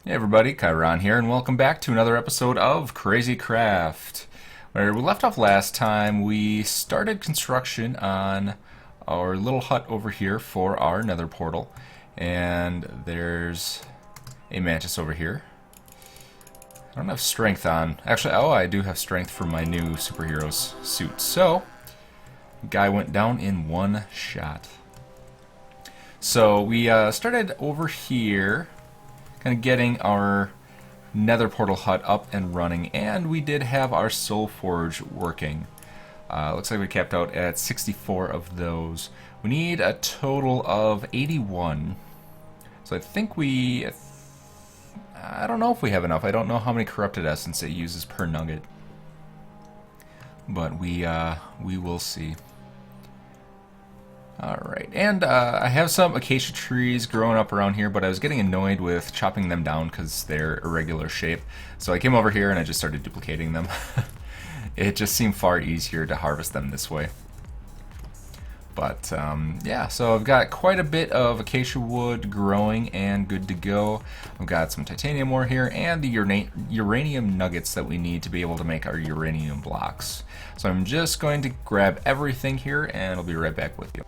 Hey everybody, Chiron here, and welcome back to another episode of CrazyCraft. Where we left off last time, we started construction on our little hut over here for our nether portal. And there's a mantis over here. I don't have strength on. Actually, oh, I do have strength for my new superhero's suit. So, guy went down in one shot. So we started over here, kind of getting our nether portal hut up and running, and we did have our soul forge working. Looks like we capped out at 64 of those. We need a total of 81. So I think I don't know if we have enough. I don't know how many corrupted essence it uses per nugget, but we will see. Alright, and I have some acacia trees growing up around here, but I was getting annoyed with chopping them down because they're irregular shape. So I came over here and I just started duplicating them. It just seemed far easier to harvest them this way. But yeah, so I've got quite a bit of acacia wood growing and good to go. I've got some titanium ore here and the uranium nuggets that we need to be able to make our uranium blocks. So I'm just going to grab everything here and I'll be right back with you.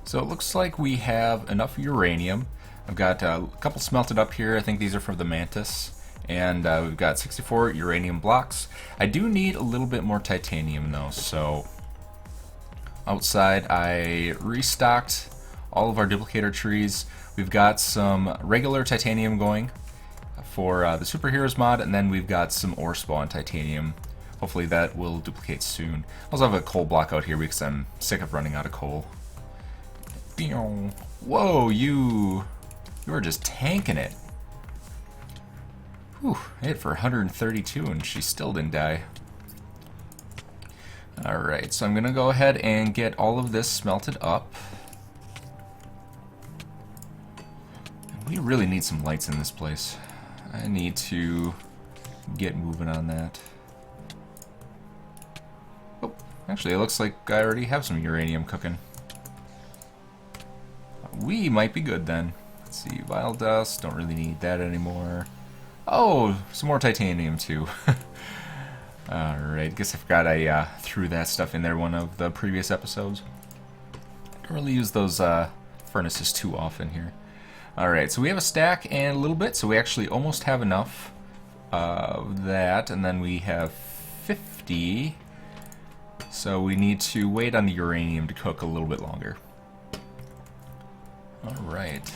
So it looks like we have enough uranium. I've got a couple smelted up here. I think these are from the mantis. And we've got 64 uranium blocks. I do need a little bit more titanium though, so outside I restocked all of our duplicator trees. We've got some regular titanium going for the superheroes mod, and then we've got some ore spawn titanium. Hopefully that will duplicate soon. I also have a coal block out here because I'm sick of running out of coal. Whoa, you are just tanking it. Whew, I hit for 132 and she still didn't die. Alright, so I'm gonna go ahead and get all of this smelted up. We really need some lights in this place. I need to get moving on that. Oh, actually it looks like I already have some uranium cooking. We might be good then. Let's see, vile dust, don't really need that anymore. Oh, some more titanium too. Alright, guess I forgot I threw that stuff in there one of the previous episodes. Don't really use those furnaces too often here. Alright, so we have a stack and a little bit, so we actually almost have enough of that, and then we have 50. So we need to wait on the uranium to cook a little bit longer. Alright.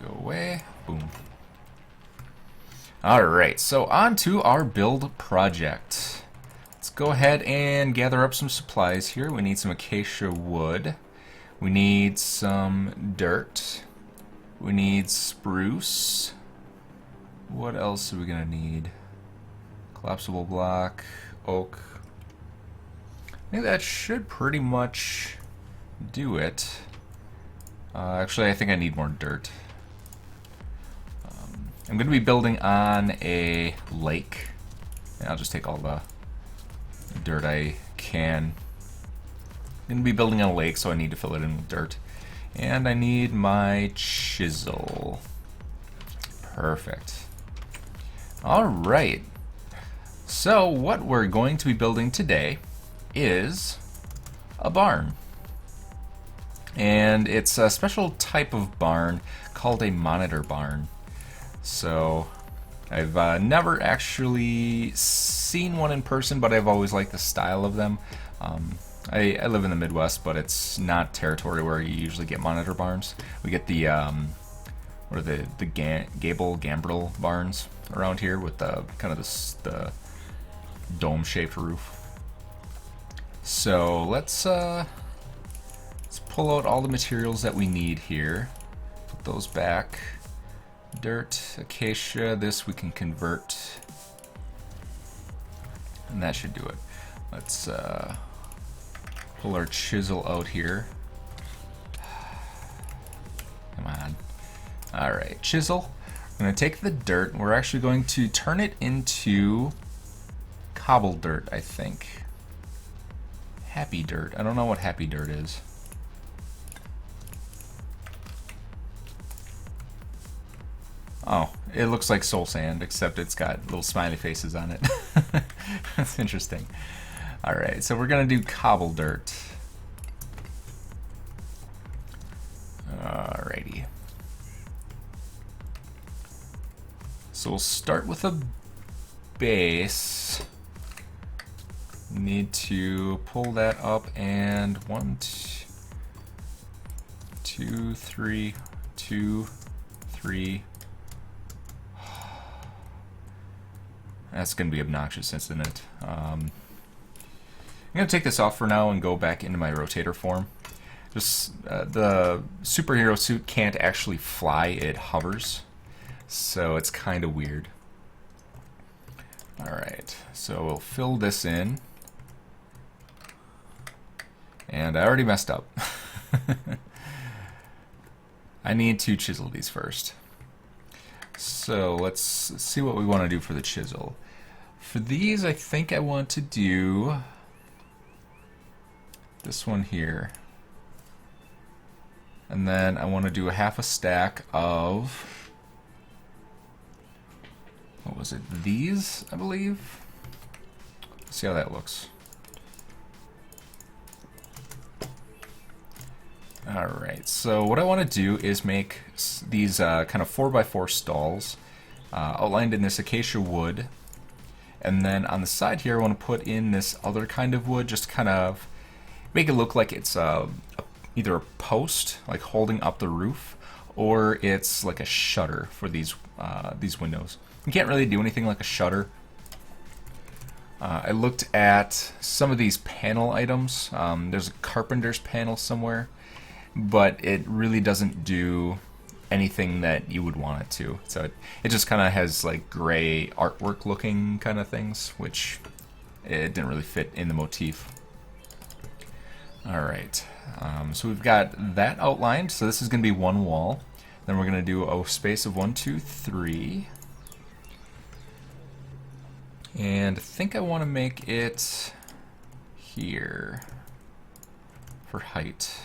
Go away. Boom. Alright, so on to our build project. Let's go ahead and gather up some supplies here. We need some acacia wood. We need some dirt. We need spruce. What else are we gonna need? Collapsible block, oak. I think that should pretty much do it. Actually, I think I need more dirt. I'm going to be building on a lake. And I'll just take all the dirt I can. I'm going to be building on a lake, so I need to fill it in with dirt. And I need my chisel. Perfect. Alright. So what we're going to be building today is a barn. And it's a special type of barn called a monitor barn. So I've never actually seen one in person, but I've always liked the style of them. I live in the Midwest, but it's not territory where you usually get monitor barns. We get the what are the gambrel barns around here with the kind of the dome-shaped roof. So let's pull out all the materials that we need here. Put those back. Dirt, acacia, this we can convert. And that should do it. Let's pull our chisel out here. Come on. Alright, chisel. I'm going to take the dirt. We're actually going to turn it into cobble dirt, I think. Happy dirt. I don't know what happy dirt is. Oh, it looks like soul sand, except it's got little smiley faces on it. That's interesting. Alright, so we're gonna do cobble dirt. Alrighty. So we'll start with a base. Need to pull that up and 1, 2, 3, 2, 3. That's going to be obnoxious, isn't it? I'm going to take this off for now and go back into my rotator form. Just the superhero suit can't actually fly, it hovers. So it's kind of weird. Alright, so we'll fill this in. And I already messed up. I need to chisel these first. So let's see what we want to do for the chisel. For these, I think I want to do this one here. And then I want to do a half a stack of, what was it, these, I believe? Let's see how that looks. Alright, so what I want to do is make these kind of 4x4 stalls outlined in this acacia wood. And then on the side here I want to put in this other kind of wood, just kind of make it look like it's either a post, like holding up the roof, or it's like a shutter for these windows. You can't really do anything like a shutter. I looked at some of these panel items. There's a carpenter's panel somewhere, but it really doesn't do anything that you would want it to. So it just kind of has like gray artwork looking kind of things, which it didn't really fit in the motif. Alright, so we've got that outlined. So this is going to be one wall. Then we're going to do a space of 1, 2, 3. And I think I want to make it here for height.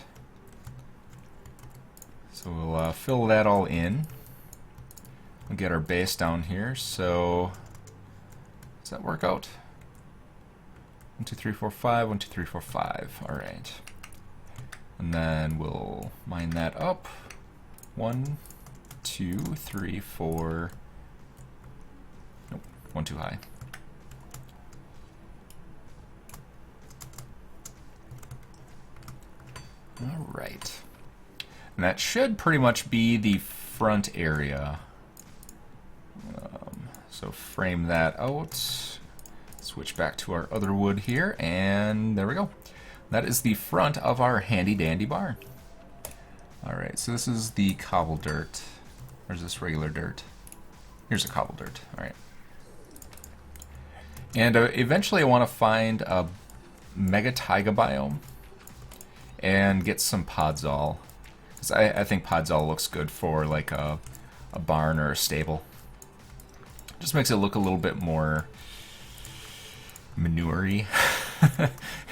So we'll fill that all in. We'll get our base down here. So does that work out? 1, 2, 3, 4, 5. 1, 2, 3, 4, 5. All right. And then we'll mine that up. 1, 2, 3, 4. Nope, 1 too high. All right. And that should pretty much be the front area. So frame that out. Switch back to our other wood here, and there we go. That is the front of our handy dandy barn. Alright, so this is the cobble dirt. Or is this regular dirt? Here's a cobble dirt. Alright. And eventually I want to find a mega taiga biome and get some podzol. Because I think podzol looks good for like a barn or a stable. Just makes it look a little bit more manure-y,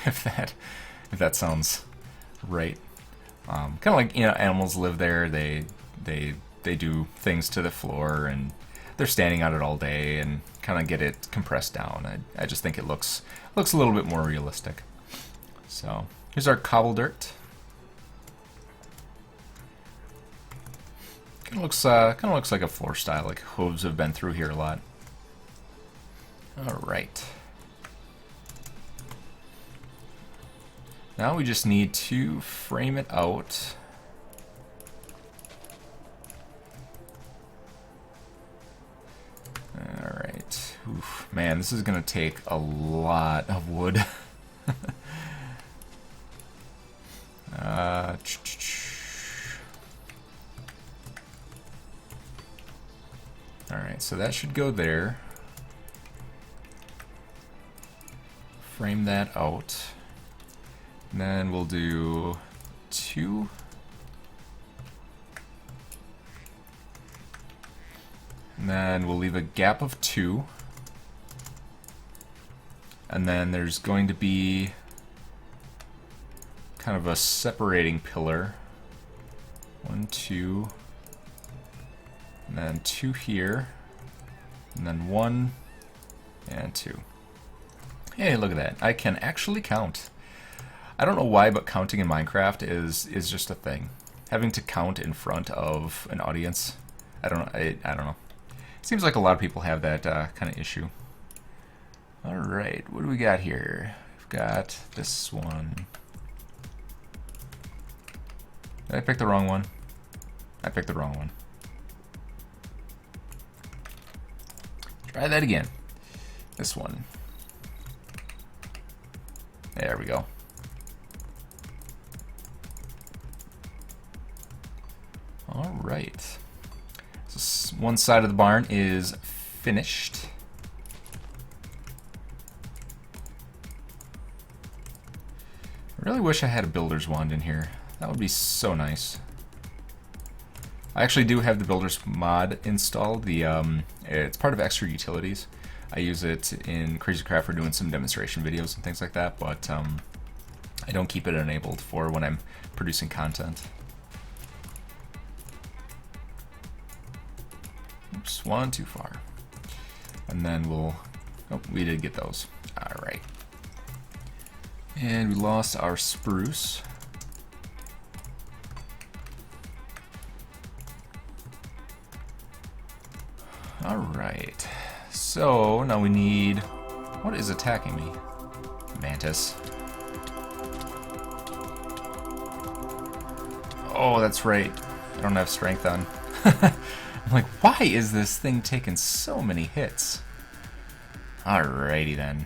if that sounds right. Kind of like, you know, animals live there. They do things to the floor, and they're standing on it all day, and kind of get it compressed down. I just think it looks a little bit more realistic. So here's our cobble dirt. Kind of looks like a floor style, like hooves have been through here a lot. All right. Now we just need to frame it out. Alright. Man, this is going to take a lot of wood. Alright, so that should go there. Frame that out. And then we'll do 2. And then we'll leave a gap of 2. And then there's going to be kind of a separating pillar. 1, 2, And then 2 here. And then 1 and 2. Hey, look at that. I can actually count. I don't know why, but counting in Minecraft is just a thing. Having to count in front of an audience, I don't know. I don't know. It seems like a lot of people have that kind of issue. All right, what do we got here? We've got this one. Did I pick the wrong one? I picked the wrong one. Try that again. This one. There we go. All right. So one side of the barn is finished. I really wish I had a builder's wand in here. That would be so nice. I actually do have the builder's mod installed. It's part of extra utilities. I use it in CrazyCraft for doing some demonstration videos and things like that, but I don't keep it enabled for when I'm producing content. Oops, one too far. And then we'll... Oh, we did get those. Alright. And we lost our spruce. Alright. So, now we need... What is attacking me? Mantis. Oh, that's right. I don't have strength on. I'm like, why is this thing taking so many hits? Alrighty then.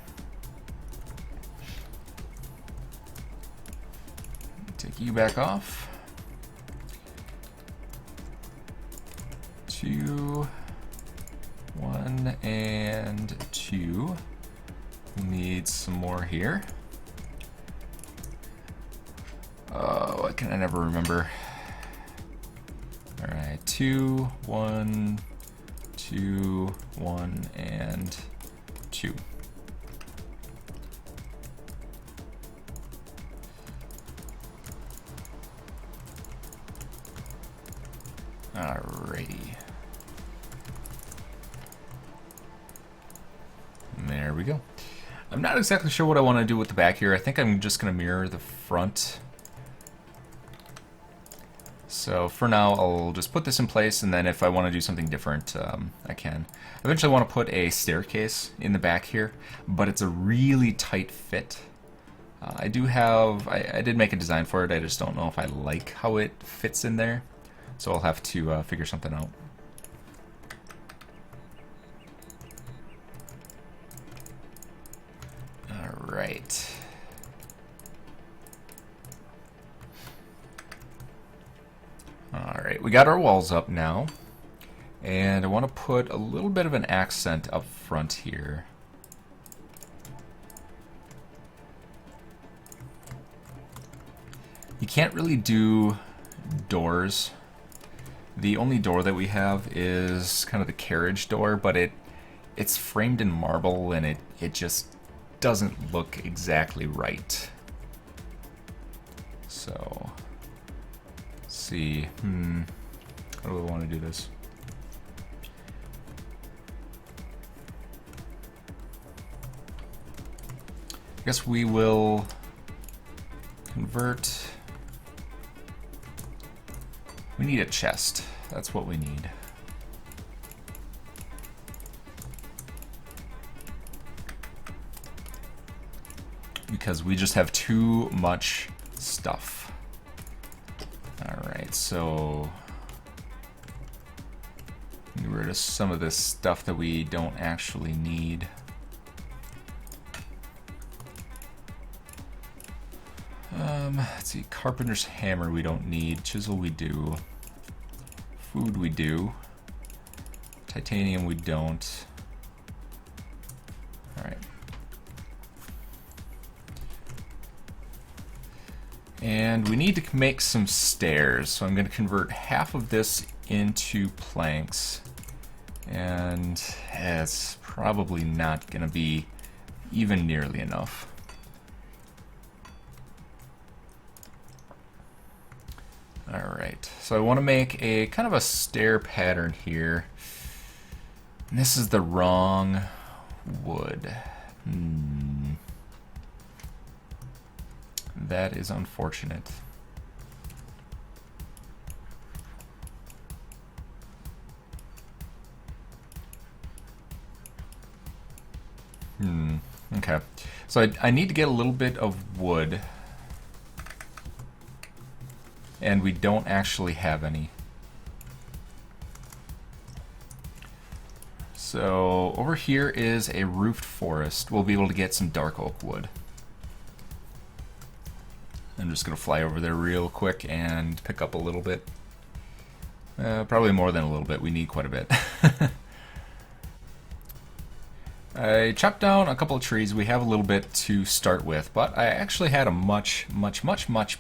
Take you back off. 2, 1, and 2. We need some more here. Oh, what can I never remember? Alright, 2, 1, 2, 1, and 2. Alrighty. There we go. I'm not exactly sure what I want to do with the back here. I think I'm just going to mirror the front. So for now, I'll just put this in place, and then if I want to do something different, I can. Eventually I want to put a staircase in the back here, but it's a really tight fit. I did make a design for it, I just don't know if I like how it fits in there. So I'll have to figure something out. Alright. Alright, we got our walls up now. And I want to put a little bit of an accent up front here. You can't really do doors. The only door that we have is kind of the carriage door, but it's framed in marble and it just doesn't look exactly right. So, let's see. How do we want to do this? I guess we will convert. We need a chest. That's what we need. Because we just have too much stuff. Alright, so get rid of some of this stuff that we don't actually need. Let's see, carpenter's hammer we don't need, chisel we do, food we do, titanium we don't. Alright. And we need to make some stairs, so I'm going to convert half of this into planks, and it's probably not going to be even nearly enough. Alright, so I want to make a kind of a stair pattern here. And this is the wrong wood. That is unfortunate. Okay. So I need to get a little bit of wood. And we don't actually have any. So over here is a roofed forest. We'll be able to get some dark oak wood. I'm just going to fly over there real quick and pick up a little bit. Probably more than a little bit. We need quite a bit. I chopped down a couple of trees. We have a little bit to start with, but I actually had a much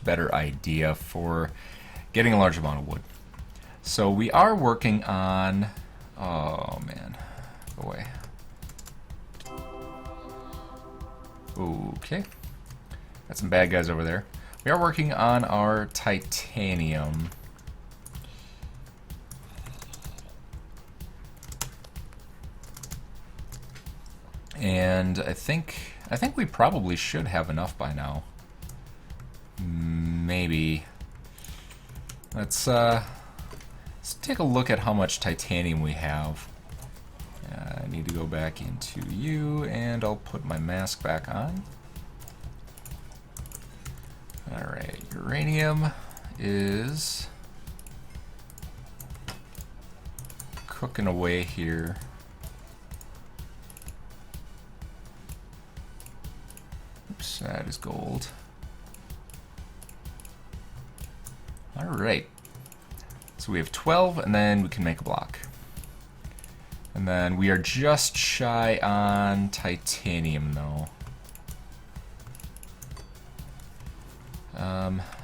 better idea for getting a large amount of wood. So we are working on... Oh, man. Go away. Okay. Got some bad guys over there. We are working on our titanium. And I think we probably should have enough by now. Maybe. Let's take a look at how much titanium we have. I need to go back into you, and I'll put my mask back on. Alright, uranium is cooking away here. Oops, that is gold. Alright. So we have 12, and then we can make a block. And then we are just shy on titanium, though.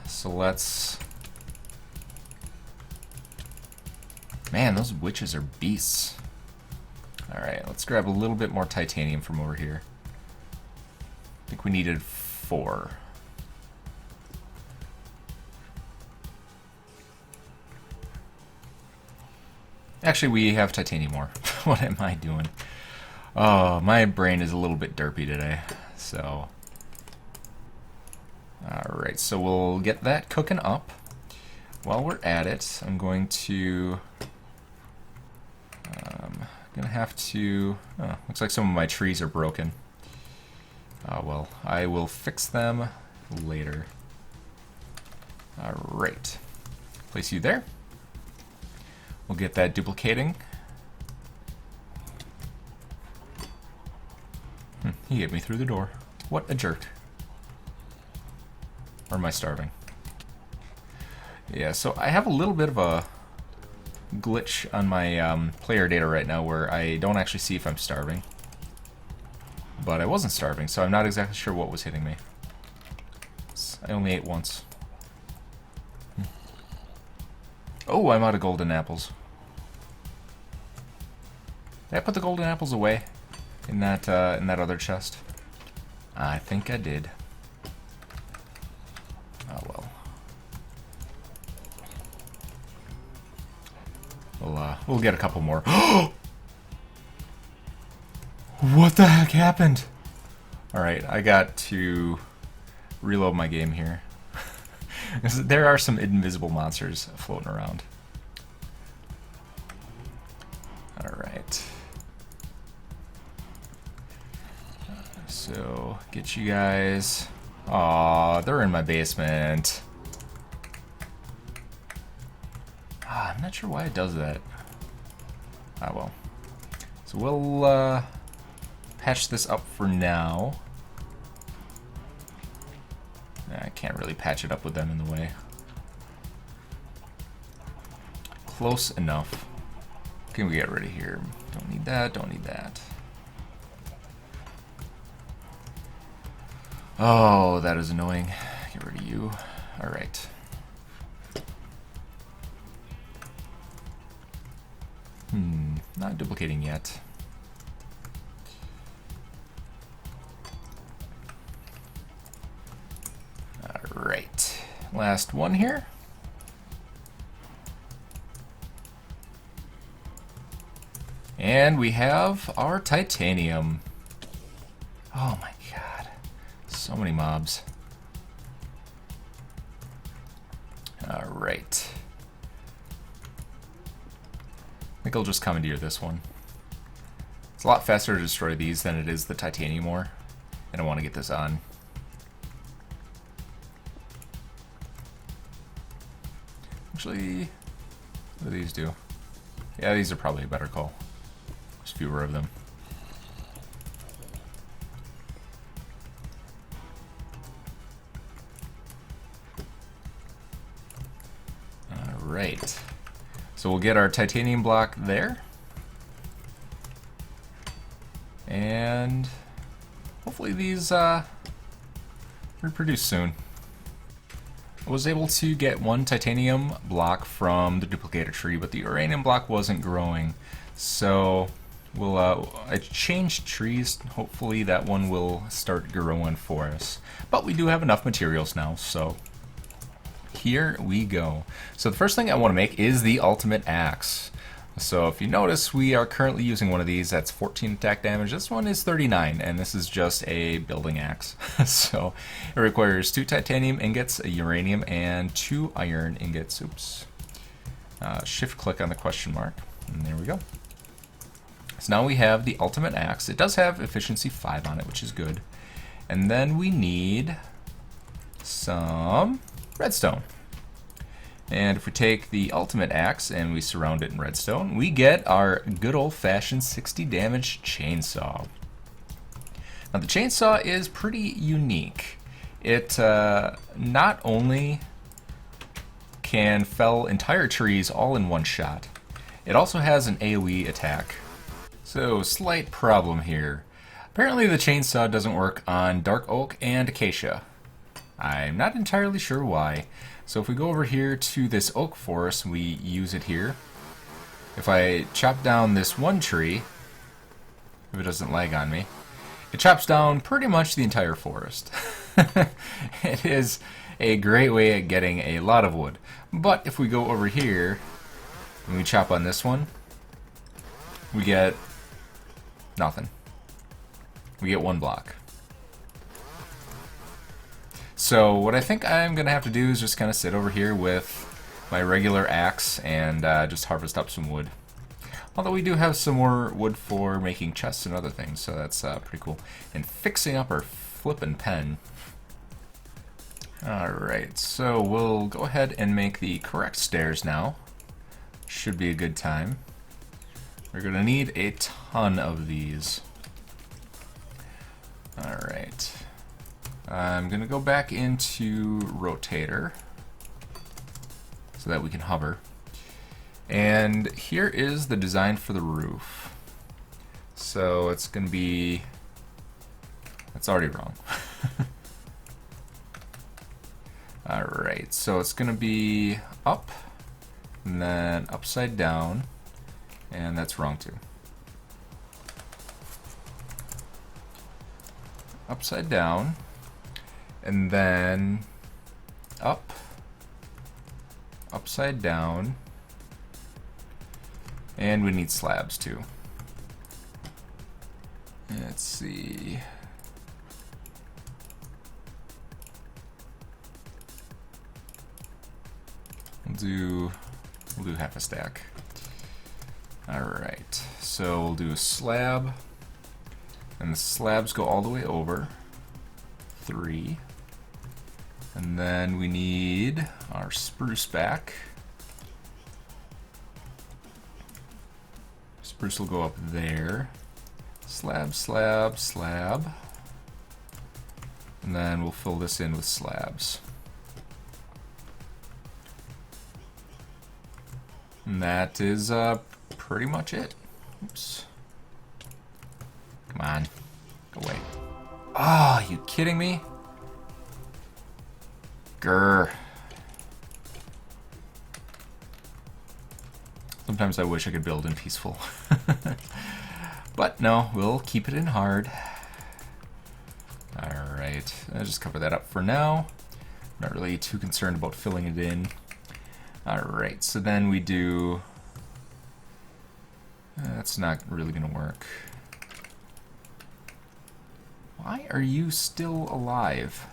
So let's... Man, those witches are beasts. Alright, let's grab a little bit more titanium from over here. I think we needed 4. Actually, we have titanium ore. What am I doing? Oh, my brain is a little bit derpy today. So... Alright, so we'll get that cooking up. While we're at it, I'm going to... have to... Oh, looks like some of my trees are broken. Well, I will fix them later. Alright. Place you there. We'll get that duplicating. He hit me through the door. What a jerk. Or am I starving? Yeah, so I have a little bit of a glitch on my player data right now where I don't actually see if I'm starving. But I wasn't starving, so I'm not exactly sure what was hitting me. I only ate once. Oh, I'm out of golden apples. Did I put the golden apples away in that other chest? I think I did. Oh well. We'll get a couple more. What the heck happened? Alright, I got to reload my game here. There are some invisible monsters floating around. Alright. So, get you guys... Aw, they're in my basement. I'm not sure why it does that. Ah, well. So we'll patch this up for now. I can't really patch it up with them in the way. Close enough. Can we get rid of here? Don't need that, don't need that. Oh, that is annoying. Get rid of you. Alright. Not duplicating yet. Alright. Last one here. And we have our titanium. Oh my god. So many mobs. Alright. I think I'll just commandeer this one. It's a lot faster to destroy these than it is the titanium ore. And I want to get this on. Actually, what do these do? Yeah, these are probably a better call. There's fewer of them. Alright. So we'll get our titanium block there. And hopefully these reproduce soon. I was able to get one titanium block from the duplicator tree, but the uranium block wasn't growing. So we'll I changed trees. Hopefully that one will start growing for us. But we do have enough materials now, so here we go. So the first thing I want to make is the ultimate axe. So if you notice, we are currently using one of these. That's 14 attack damage. This one is 39, and this is just a building axe. So it requires 2 titanium ingots, a uranium, and 2 iron ingots. Oops. Shift click on the question mark, and there we go. So now we have the ultimate axe. It does have efficiency 5 on it, which is good. And then we need some redstone. And if we take the ultimate axe and we surround it in redstone, we get our good old-fashioned 60 damage chainsaw. Now the chainsaw is pretty unique. It not only can fell entire trees all in one shot, it also has an AoE attack. So slight problem here. Apparently the chainsaw doesn't work on dark oak and acacia. I'm not entirely sure why. So if we go over here to this oak forest, we use it here. If I chop down this one tree, if it doesn't lag on me, it chops down pretty much the entire forest. It is a great way at getting a lot of wood. But if we go over here and we chop on this one, we get nothing. We get 1 block. So what I think I'm going to have to do is just kind of sit over here with my regular axe and just harvest up some wood. Although we do have some more wood for making chests and other things, so that's pretty cool. And fixing up our flippin' pen. Alright, so we'll go ahead and make the correct stairs now. Should be a good time. We're going to need a ton of these. Alright. I'm going to go back into rotator so that we can hover. And here is the design for the roof. So it's going to be... That's already wrong. Alright, so it's going to be up and then upside down, and that's wrong too. Upside down, and then up, upside down, and we need slabs too. Let's see. We'll do half a stack. Alright, so we'll do a slab, and the slabs go all the way over. 3. And then we need our spruce back. Spruce will go up there. Slab, slab, slab. And then we'll fill this in with slabs. And that is pretty much it. Oops. Come on. Go away. Ah, you kidding me? Grr. Sometimes I wish I could build in peaceful. But no, we'll keep it in hard. Alright, I'll just cover that up for now. Not really too concerned about filling it in. Alright, so then we do that's not really gonna work. Why are you still alive?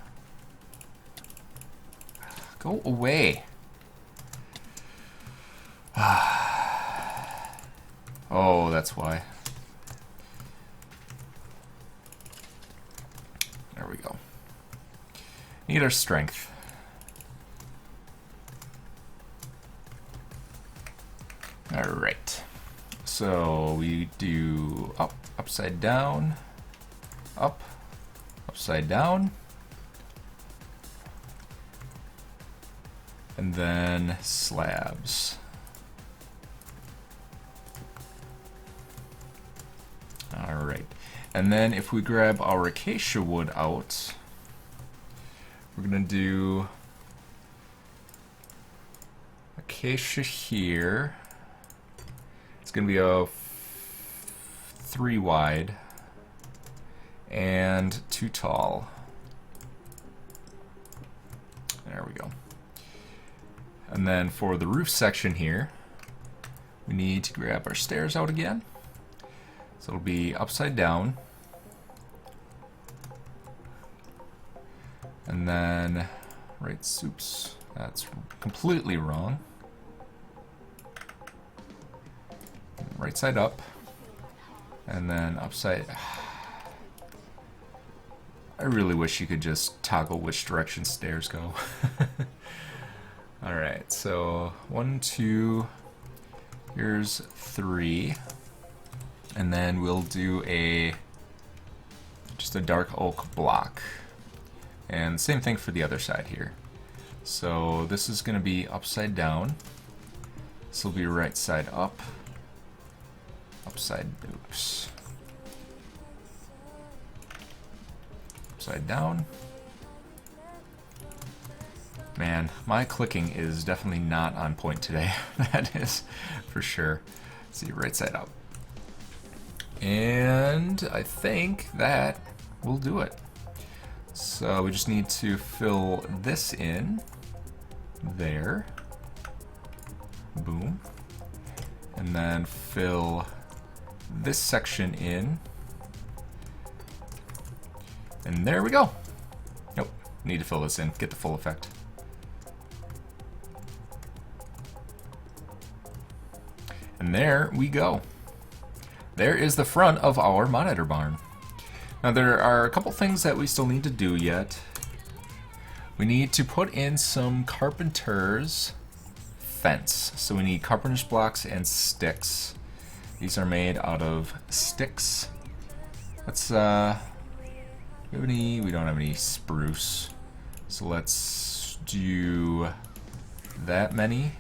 Go away. Oh, that's why. There we go. Need our strength. Alright. So we do up, upside down, up, upside down, and then slabs. Alright. And then if we grab our acacia wood out, we're going to do acacia here. It's going to be a 3 wide and 2 tall. There we go. And then for the roof section here, we need to grab our stairs out again. So it'll be upside down. And then, right, oops, that's completely wrong. Right side up. And then upside. I really wish you could just toggle which direction stairs go. Alright, so 1, 2, here's 3. And then we'll do just a dark oak block. And same thing for the other side here. So this is going to be upside down. This will be right side up. Oops. Upside down. Man, my clicking is definitely not on point today. That is for sure. Let's see, right side up. And I think that will do it. So we just need to fill this in. There. Boom. And then fill this section in. And there we go. Nope. Need to fill this in. Get the full effect. And there we go. There is the front of our monitor barn. Now there are a couple things that we still need to do yet. We need to put in some carpenter's fence. So we need carpenter's blocks and sticks. These are made out of sticks. Let's we don't have any spruce. So let's do that many.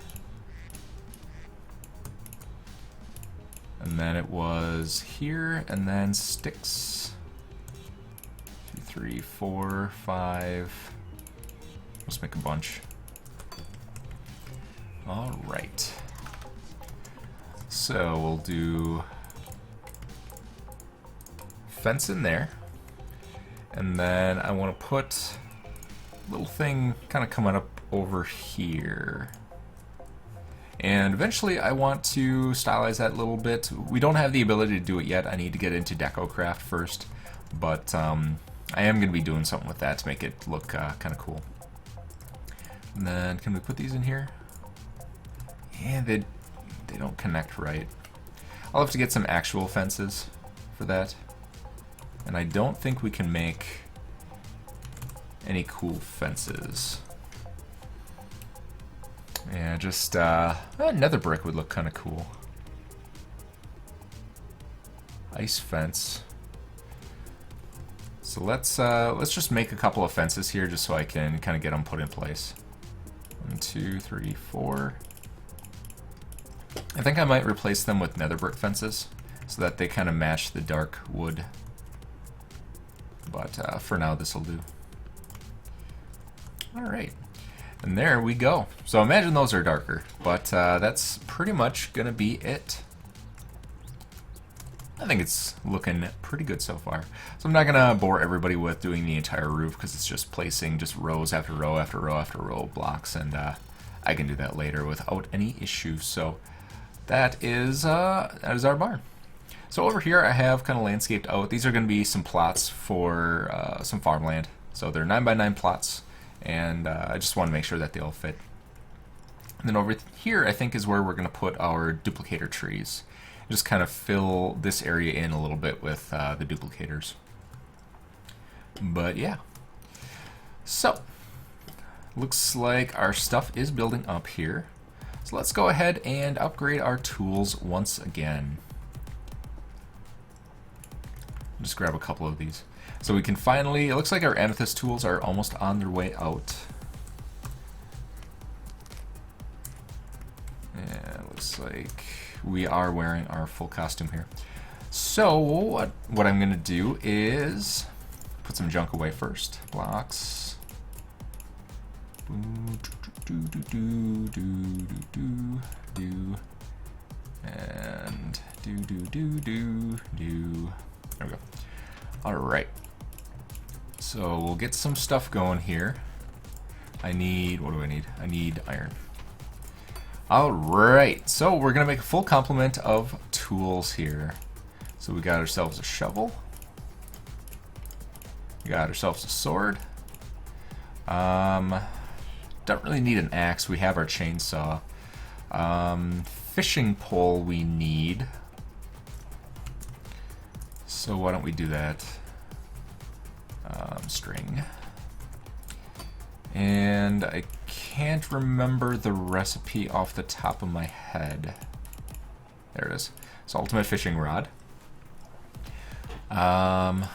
And then it was here, and then sticks. 2, 3, 4, 5. Let's make a bunch. All right. So we'll do fence in there. And then I want to put a little thing kind of coming up over here. And eventually I want to stylize that a little bit. We don't have the ability to do it yet. I need to get into CrazyCraft first. But I am going to be doing something with that to make it look kind of cool. And then can we put these in here? Yeah, they don't connect right. I'll have to get some actual fences for that. And I don't think we can make any cool fences. Yeah, just nether brick would look kind of cool. Ice fence. So let's just make a couple of fences here, just so I can kind of get them put in place. 1, 2, 3, 4. I think I might replace them with nether brick fences, so that they kind of match the dark wood. But for now, this will do. All right. And there we go. So imagine those are darker, but that's pretty much gonna be it. I think it's looking pretty good so far. So I'm not gonna bore everybody with doing the entire roof because it's just placing just rows after row after row after row of blocks, and I can do that later without any issues. So that is our barn. So over here I have kind of landscaped out. These are going to be some plots for some farmland. So they're 9x9 plots, and I just want to make sure that they all fit. And then over here I think is where we're going to put our duplicator trees. Just kind of fill this area in a little bit with the duplicators. But yeah. So, looks like our stuff is building up here. So let's go ahead and upgrade our tools once again. Just grab a couple of these. So we can finally, it looks like our amethyst tools are almost on their way out. And it looks like we are wearing our full costume here. So what I'm going to do is put some junk away first. Blocks. And there we go. Alright. So we'll get some stuff going here. I need, what do I need? I need iron. Alright, so we're going to make a full complement of tools here. So we got ourselves a shovel. We got ourselves a sword. Don't really need an axe. We have our chainsaw. Fishing pole we need. So why don't we do that? String. And I can't remember the recipe off the top of my head. There it is. So ultimate fishing rod. What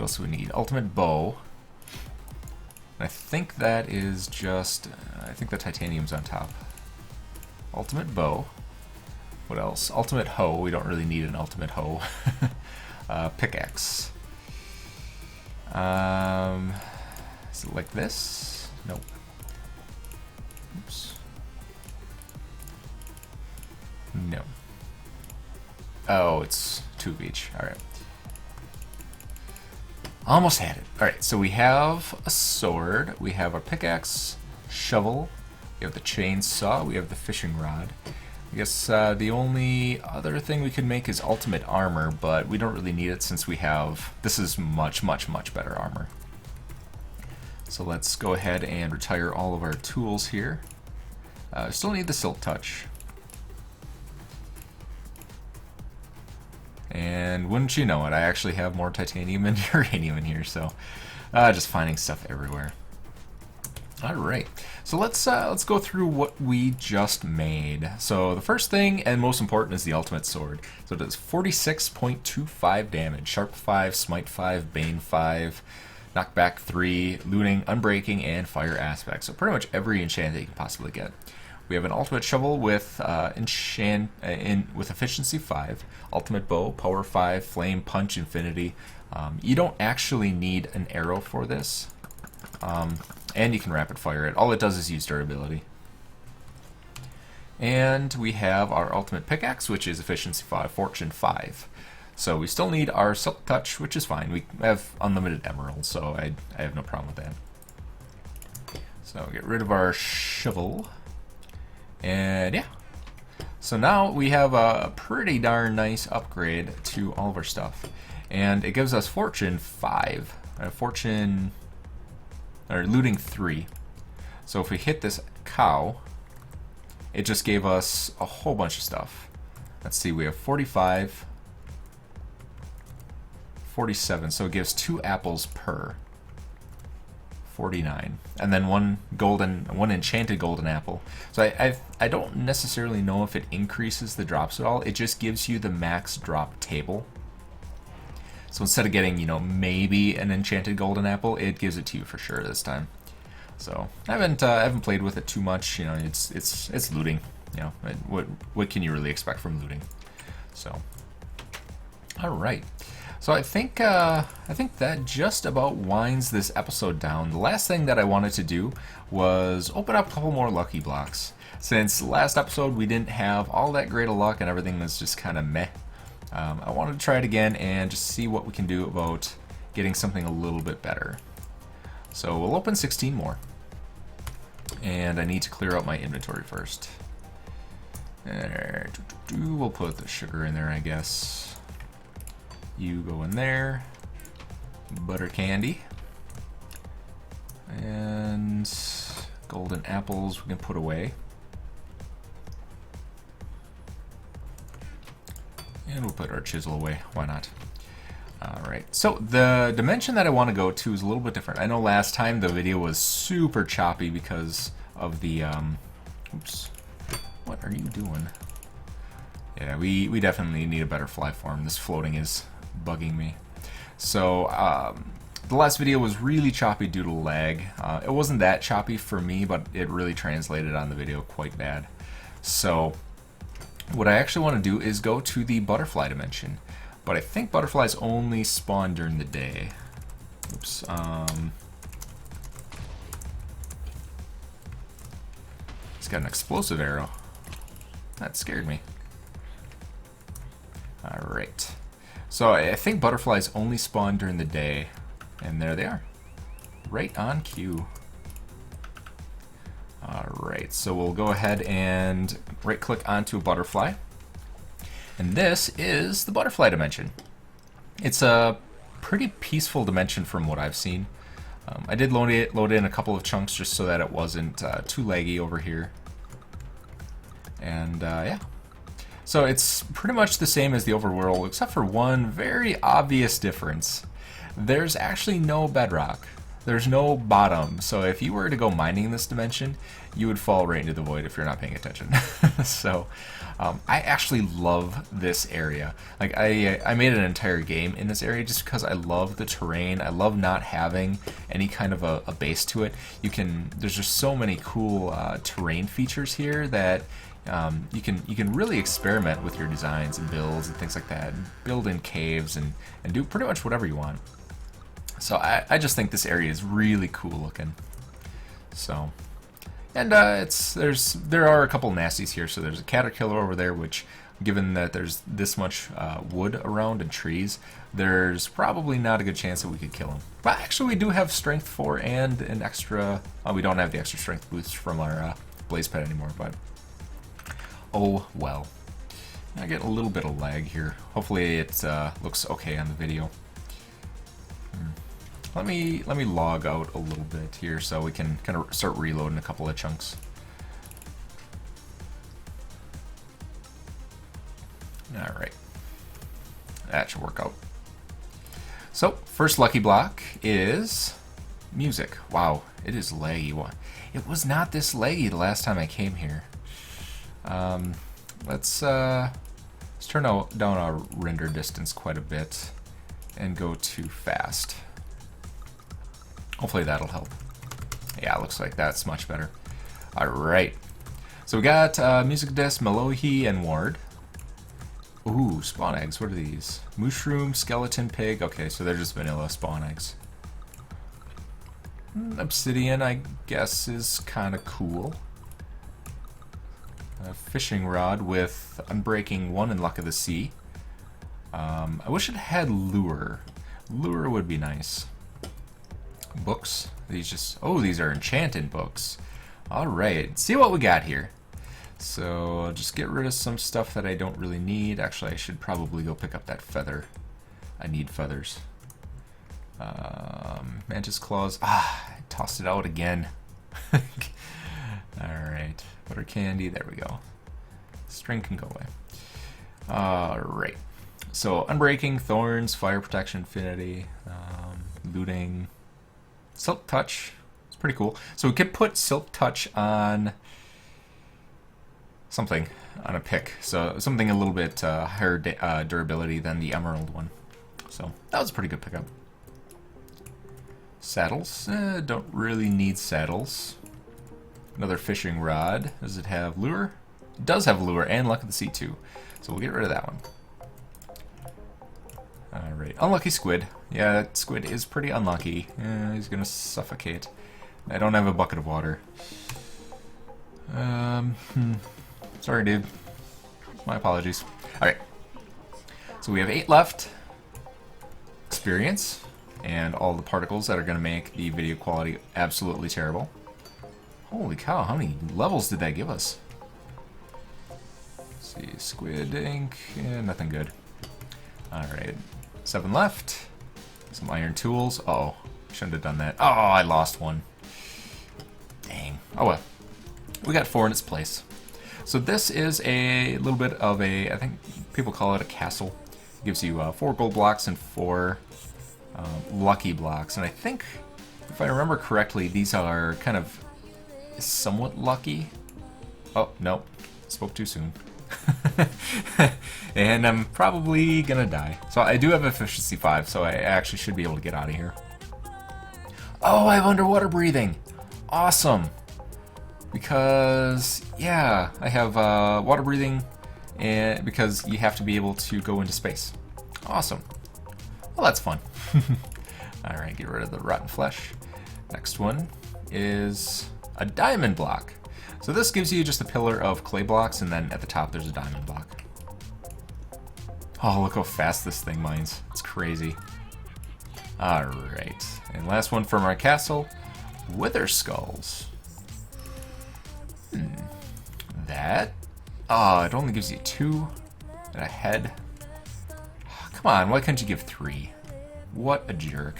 else do we need? Ultimate bow. I think that is just, I think the titanium's on top. Ultimate bow. What else? Ultimate hoe. We don't really need an ultimate hoe. Pickaxe. Is it like this? Nope. Oops. No. Oh, it's 2 of each. Alright. Almost had it. Alright, so we have a sword, we have our pickaxe, shovel, we have the chainsaw, we have the fishing rod. I guess the only other thing we could make is ultimate armor, but we don't really need it since we have... This is much, much, much better armor. So let's go ahead and retire all of our tools here. Still need the silk touch. And wouldn't you know it, I actually have more titanium and uranium in here, so just finding stuff everywhere. Alright, so let's go through what we just made. So the first thing and most important is the ultimate sword. So it does 46.25 damage, sharp 5, smite 5, bane 5, knockback 3, looting, unbreaking, and fire aspect. So pretty much every enchant that you can possibly get. We have an ultimate shovel with with efficiency 5, ultimate bow, power 5, flame, punch, infinity. You don't actually need an arrow for this, and you can rapid fire it. All it does is use durability. And we have our ultimate pickaxe, which is efficiency 5, fortune 5. So we still need our silk touch, which is fine. We have unlimited emeralds, so I have no problem with that. So get rid of our shovel. And yeah, so now we have a pretty darn nice upgrade to all of our stuff, and it gives us fortune 5, fortune or looting 3. So if we hit this cow, it just gave us a whole bunch of stuff. Let's see, we have 45, 47, so it gives 2 apples per. 49, and then one enchanted golden apple. So I don't necessarily know if it increases the drops at all. It just gives you the max drop table. So instead of getting, you know, maybe an enchanted golden apple, it gives it to you for sure this time. So I haven't played with it too much. You know, it's looting. You know, what can you really expect from looting? So all right. So I think that just about winds this episode down. The last thing that I wanted to do was open up a couple more lucky blocks. Since last episode we didn't have all that great of luck and everything was just kind of meh, I wanted to try it again and just see what we can do about getting something a little bit better. So we'll open 16 more. And I need to clear out my inventory first. We'll put the sugar in there, I guess. You go in there. Butter candy. And golden apples we can put away. And we'll put our chisel away. Why not? Alright, so the dimension that I want to go to is a little bit different. I know last time the video was super choppy because of the... oops. What are you doing? Yeah, we definitely need a better fly form. This floating is bugging me. So, the last video was really choppy due to lag. It wasn't that choppy for me, but it really translated on the video quite bad. So, what I actually want to do is go to the butterfly dimension. But I think butterflies only spawn during the day. Oops. He's got an explosive arrow. That scared me. Alright. So I think butterflies only spawn during the day. And there they are. Right on cue. Alright, so we'll go ahead and right click onto a butterfly. And this is the butterfly dimension. It's a pretty peaceful dimension from what I've seen. I did load in a couple of chunks just so that it wasn't too laggy over here. And yeah. So it's pretty much the same as the overworld, except for one very obvious difference. There's actually no bedrock. There's no bottom, so if you were to go mining in this dimension, you would fall right into the void if you're not paying attention. So, I actually love this area. Like, I made an entire game in this area just because I love the terrain. I love not having any kind of a base to it. There's just so many cool terrain features here that you can really experiment with your designs and builds and things like that. And build in caves and do pretty much whatever you want. So I just think this area is really cool looking. So, and there are a couple nasties here. So there's a caterpillar over there, which, given that there's this much wood around and trees, there's probably not a good chance that we could kill him. But actually, we do have strength 4 and an extra. We don't have the extra strength boost from our blaze pet anymore, but oh well. I get a little bit of lag here. Hopefully, it looks okay on the video. Let me log out a little bit here so we can kind of start reloading a couple of chunks. Alright. That should work out. So, first lucky block is music. Wow, it is laggy. It was not this laggy the last time I came here. Let's turn down our render distance quite a bit and go to fast. Hopefully that'll help. Yeah, it looks like that's much better. Alright. So we got music disc, Melohi, and Ward. Ooh, spawn eggs. What are these? Mushroom, skeleton, pig. Okay, so they're just vanilla spawn eggs. Obsidian, I guess, is kind of cool. A fishing rod with Unbreaking 1 and Luck of the Sea. I wish it had lure. Lure would be nice. Books. These are enchanted books. Alright, see what we got here. So I'll just get rid of some stuff that I don't really need. Actually, I should probably go pick up that feather. I need feathers. Mantis claws. I tossed it out again. Alright, butter candy, there we go. String can go away. Alright, so Unbreaking, Thorns, Fire Protection, Infinity, Looting, Silk Touch. It's pretty cool. So we could put Silk Touch on something, on a pick. So something a little bit higher durability than the Emerald one. So that was a pretty good pickup. Saddles. Don't really need saddles. Another fishing rod. Does it have lure? It does have lure and Luck of the Sea too. So we'll get rid of that one. Alright, unlucky squid. Yeah, that squid is pretty unlucky. He's gonna suffocate. I don't have a bucket of water. Sorry, dude. My apologies. Alright. So we have 8 left. Experience. And all the particles that are gonna make the video quality absolutely terrible. Holy cow, how many levels did that give us? Let's see, squid ink, nothing good. Alright, 7 left. Some iron tools. Uh-oh, shouldn't have done that. Oh, I lost one. Dang. Oh well. We got 4 in its place. So this is a little bit of a, I think people call it a castle. It gives you 4 gold blocks and 4 lucky blocks. And I think, if I remember correctly, these are kind of somewhat lucky. Oh, no. Spoke too soon. And I'm probably gonna die. So I do have efficiency 5, so I actually should be able to get out of here. Oh, I have underwater breathing. Awesome. Because, yeah, I have water breathing, and because you have to be able to go into space. Awesome. Well, that's fun. Alright, get rid of the rotten flesh. Next one is a diamond block. So this gives you just a pillar of clay blocks, and then at the top there's a diamond block. Oh, look how fast this thing mines. It's crazy. Alright, and last one from our castle, wither skulls. That? Oh, it only gives you 2 and a head. Come on, why couldn't you give 3? What a jerk.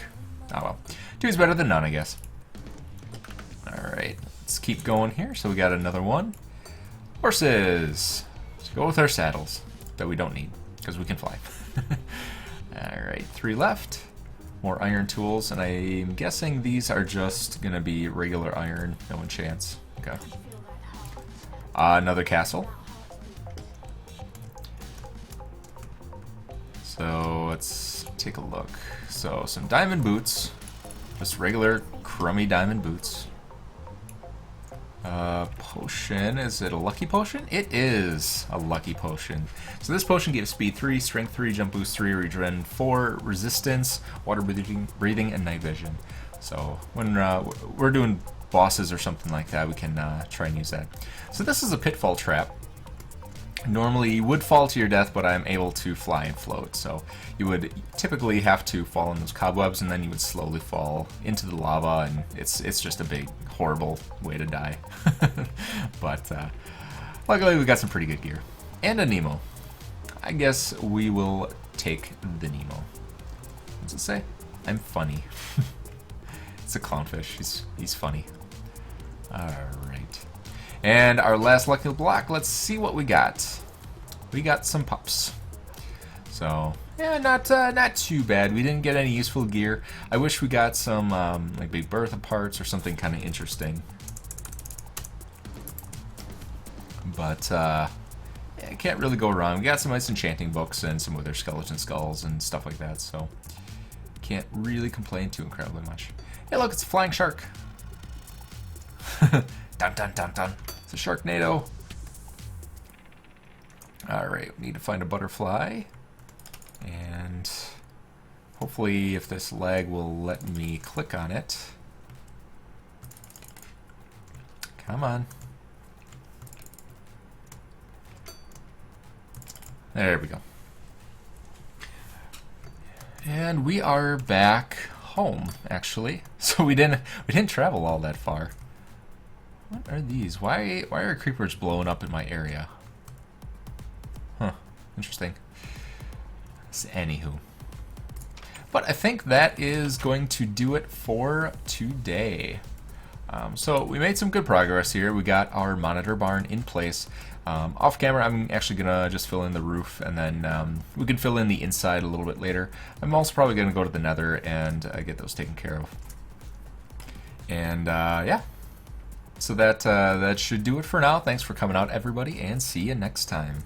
Oh well. 2 is better than none, I guess. Alright, let's keep going here. So we got another one. Horses! Let's go with our saddles that we don't need, because we can fly. Alright, 3 left. More iron tools, and I'm guessing these are just gonna be regular iron, no enchants. Okay. Another castle. So let's take a look. So some diamond boots, just regular crummy diamond boots. Potion, is it a lucky potion? It is a lucky potion. So this potion gives speed 3, strength 3, jump boost 3, regen 4, resistance, water breathing, and night vision. So when we're doing bosses or something like that, we can try and use that. So this is a pitfall trap. Normally you would fall to your death, but I'm able to fly and float. So you would typically have to fall in those cobwebs, and then you would slowly fall into the lava, and it's just a big, horrible way to die. But luckily we got some pretty good gear. And a Nemo. I guess we will take the Nemo. What's it say? I'm funny. It's a clownfish. He's funny. Alright. And our last lucky block, let's see what we got. We got some pups. So, yeah, not too bad. We didn't get any useful gear. I wish we got some like Big Bertha parts or something kind of interesting. But yeah, can't really go wrong. We got some nice enchanting books and some wither skeleton skulls and stuff like that, so can't really complain too incredibly much. Hey, look, it's a flying shark. Dun dun dun dun. It's a Sharknado. Alright, we need to find a butterfly. And hopefully if this lag will let me click on it. Come on. There we go. And we are back home, actually. So we didn't travel all that far. What are these? Why are creepers blowing up in my area? Huh. Interesting. Anywho. But I think that is going to do it for today. So we made some good progress here. We got our monitor barn in place. Off camera, I'm actually going to just fill in the roof, and then we can fill in the inside a little bit later. I'm also probably going to go to the nether and get those taken care of. And yeah. So that should do it for now. Thanks for coming out, everybody, and see you next time.